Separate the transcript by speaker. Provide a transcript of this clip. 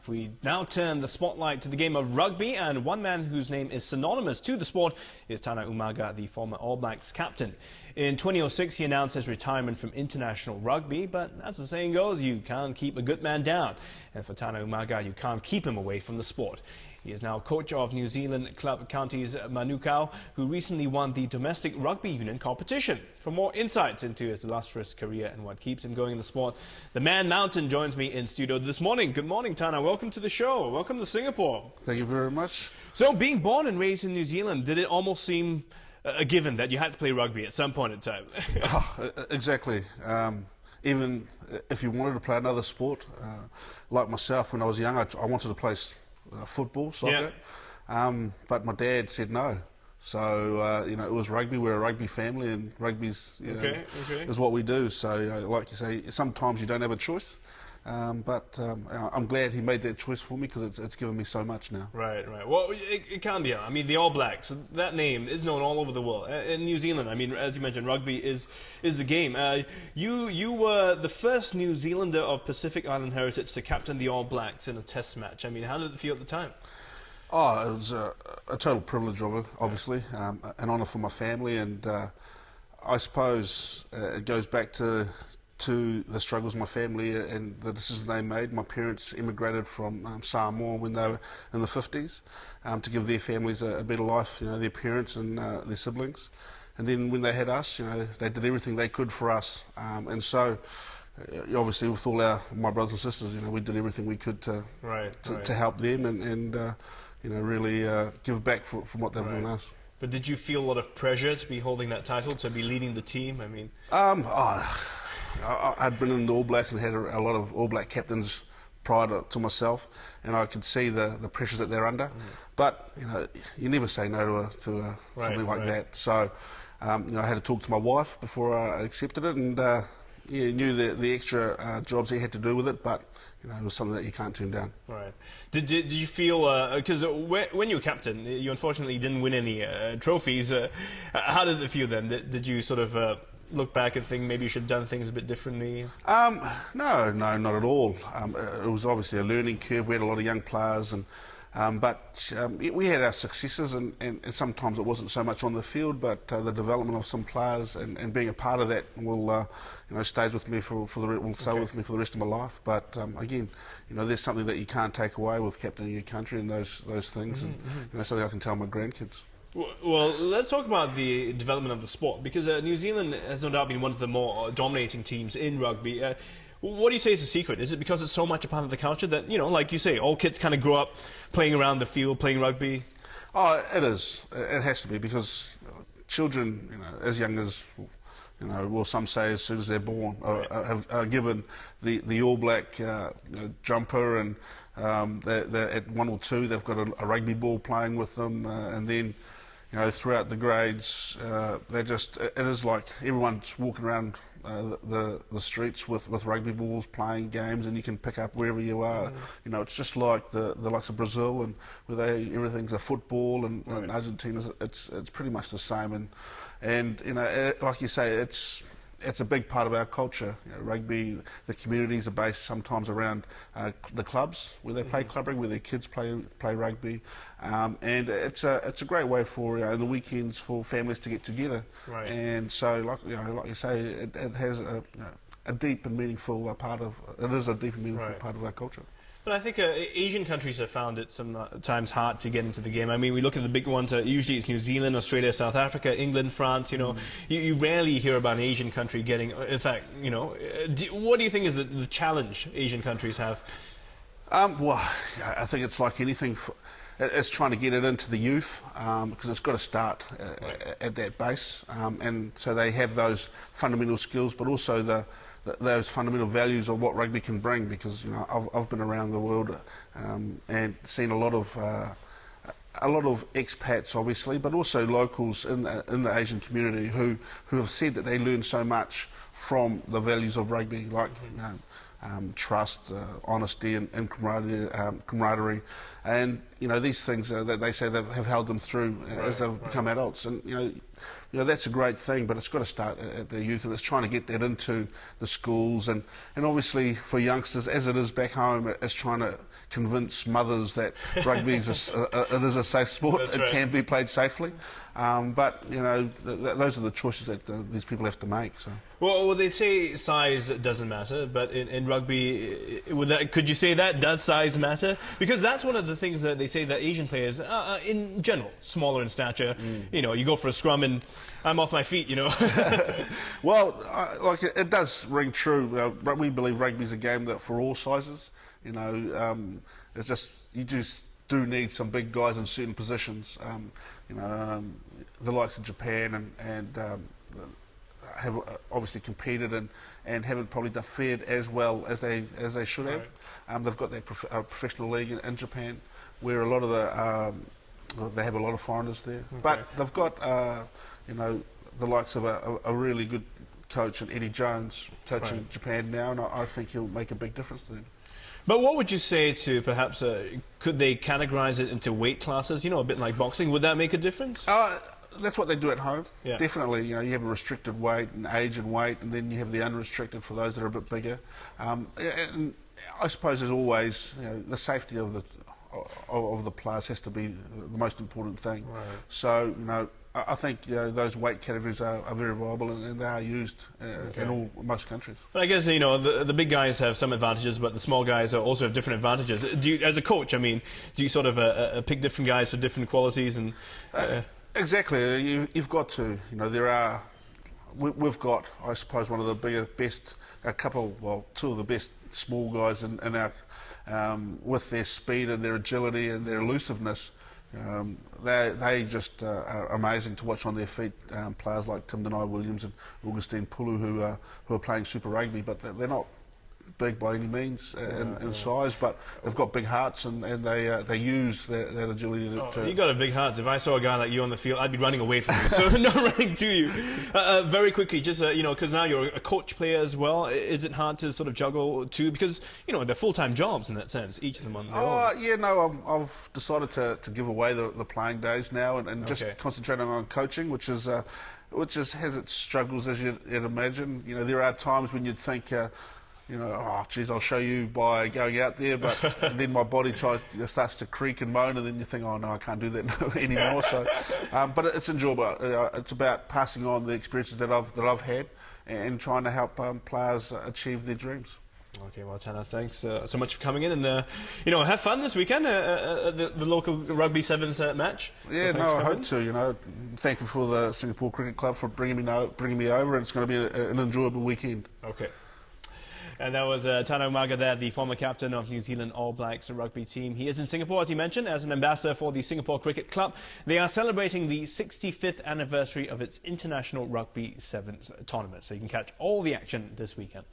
Speaker 1: We now turn the spotlight to the game of rugby, and one man whose name is synonymous to the sport is Tana Umaga, the former All Blacks captain. In 2006, he announced his retirement from international rugby, but as the saying goes, you can't keep a good man down. And for Tana Umaga, you can't keep him away from the sport. He is now coach of New Zealand club Counties Manukau, who recently won the domestic rugby union competition. For more insights into his illustrious career and what keeps him going in the sport, the Man Mountain joins me in studio this morning. Good morning, Tana. Welcome to the show. Welcome to Singapore.
Speaker 2: Thank you very much.
Speaker 1: So, being born and raised in New Zealand, did it almost seem a given that you had to play rugby at some point in time?
Speaker 2: Exactly. Even if you wanted to play another sport, like myself when I was young, I wanted to play football, soccer, but my dad said no. So, it was rugby. We're a rugby family, and rugby's is what we do. So, like you say, sometimes you don't have a choice. But I'm glad he made that choice for me because it's given me so much now.
Speaker 1: Right. Well, it can't be. I mean, the All Blacks, that name is known all over the world. In New Zealand, I mean, as you mentioned, rugby is the game. You were the first New Zealander of Pacific Island heritage to captain the All Blacks in a test match. I mean, how did it feel at the time?
Speaker 2: Oh, it was a total privilege, obviously, an honour for my family, and I suppose it goes back to the struggles of my family and the decisions they made. My parents immigrated from Samoa when they were in the 50s to give their families a better life, their parents and their siblings. And then when they had us, they did everything they could for us. And so, obviously, with all my brothers and sisters, we did everything we could to help them and really give back from what they've given us.
Speaker 1: But did you feel a lot of pressure to be holding that title, to be leading the team? I mean,
Speaker 2: I'd been in the All Blacks and had a lot of All Black captains prior to myself, and I could see the pressures that they're under. But you never say no to something like that. So I had to talk to my wife before I accepted it, and knew the extra jobs he had to do with it, but it was something that you can't turn down.
Speaker 1: Right. Did you feel, because when you were captain, you unfortunately didn't win any trophies. How did it feel then? Did you sort of look back and think maybe you should have done things a bit differently?
Speaker 2: No, not at all. It was obviously a learning curve. We had a lot of young players, but we had our successes, and sometimes it wasn't so much on the field, but the development of some players and being a part of that will stays with me will stay with me for the rest of my life. But again, there's something that you can't take away with captaining your country and those things, and something I can tell my grandkids.
Speaker 1: Well, let's talk about the development of the sport, because New Zealand has no doubt been one of the more dominating teams in rugby. What do you say is the secret? Is it because it's so much a part of the culture that, like you say, all kids kind of grow up playing around the field, playing rugby? Oh,
Speaker 2: it is. It has to be, because children, as young as, well, some say as soon as they're born, are given the All Black jumper, and they're at 1 or 2, they've got a rugby ball playing with them, and then throughout the grades, it is like everyone's walking around the streets with rugby balls, playing games, and you can pick up wherever you are. It's just like the likes of Brazil, and where everything's a football, and Argentina, it's pretty much the same. And like you say, it's a big part of our culture. Rugby, the communities are based sometimes around the clubs where they play club rugby, where their kids play rugby, and it's a great way for in the weekends for families to get together. Right. And so, like you say, it has a deep and meaningful part of part of our culture.
Speaker 1: But I think Asian countries have found it sometimes hard to get into the game. I mean, we look at the big ones. Usually it's New Zealand, Australia, South Africa, England, France. You rarely hear about an Asian country getting. In fact, what do you think is the challenge Asian countries have?
Speaker 2: Well, I think it's like anything. It's trying to get it into the youth, because it's got to start at that base, and so they have those fundamental skills, but also those fundamental values of what rugby can bring. Because I've been around the world and seen a lot of expats, obviously, but also locals in the Asian community who have said that they learn so much from the values of rugby, like trust, honesty, and camaraderie. And these things that they say have held them through as they've become adults, and that's a great thing. But it's got to start at their youth, and it's trying to get that into the schools, and obviously for youngsters, as it is back home, it's trying to convince mothers that rugby is it is a safe sport.
Speaker 1: That's
Speaker 2: it
Speaker 1: right.
Speaker 2: can be played safely, but those are the choices that these people have to make. So.
Speaker 1: Well, they say size doesn't matter, but in rugby, could you say that? Does size matter? Because that's one of the things that they say that Asian players, in general, smaller in stature, you go for a scrum and I'm off my feet,
Speaker 2: Well, it does ring true. We believe rugby is a game that for all sizes. It's just you just do need some big guys in certain positions. The likes of Japan and have obviously competed and haven't probably fared as well as they should have.
Speaker 1: Right.
Speaker 2: They've got their professional league in Japan, where a lot of they have a lot of foreigners there. Okay. But they've got the likes of a really good coach in Eddie Jones coaching Japan now, and I think he'll make a big difference to them.
Speaker 1: But what would you say to perhaps, could they categorise it into weight classes, a bit like boxing? Would that make a difference?
Speaker 2: That's what they do at home.
Speaker 1: Yeah.
Speaker 2: Definitely, you have a restricted weight and age and weight, and then you have the unrestricted for those that are a bit bigger. And I suppose, as always, the safety of the players has to be the most important thing.
Speaker 1: Right.
Speaker 2: So, I think those weight categories are very viable, and they are used in most countries.
Speaker 1: But I guess the big guys have some advantages, but the small guys also have different advantages. Do you, as a coach, do you sort of pick different guys for different qualities and?
Speaker 2: Exactly. You've got to. We've got, I suppose, one of the best, two of the best small guys in our, with their speed and their agility and their elusiveness. They just are amazing to watch on their feet. Players like Tim Denai-Williams and Augustine Pulu who are playing Super Rugby, but they're not big by any means in size, but they've got big hearts and they use that agility to...
Speaker 1: You got a big heart. If I saw a guy like you on the field, I'd be running away from you, so not running to you. Very quickly, just because now you're a coach player as well, is it hard to sort of juggle two? Because they're full-time jobs in that sense, each of them on their own.
Speaker 2: Yeah, no, I've decided to give away the playing days now and just concentrating on coaching, which has its struggles, as you'd imagine. There are times when you'd think, oh, geez, I'll show you by going out there, but then my body starts to creak and moan, and then you think, oh no, I can't do that anymore. So, but it's enjoyable. It's about passing on the experiences that I've had and trying to help players achieve their dreams.
Speaker 1: Okay, well, Tana, thanks so much for coming in, and have fun this weekend the local rugby sevens match.
Speaker 2: Yeah, so I hope to. Thankful for the Singapore Cricket Club for bringing me over, and it's going to be an enjoyable weekend.
Speaker 1: Okay. And that was Tana Umaga there, the former captain of New Zealand All Blacks rugby team. He is in Singapore, as he mentioned, as an ambassador for the Singapore Cricket Club. They are celebrating the 65th anniversary of its International Rugby Sevens tournament, so you can catch all the action this weekend.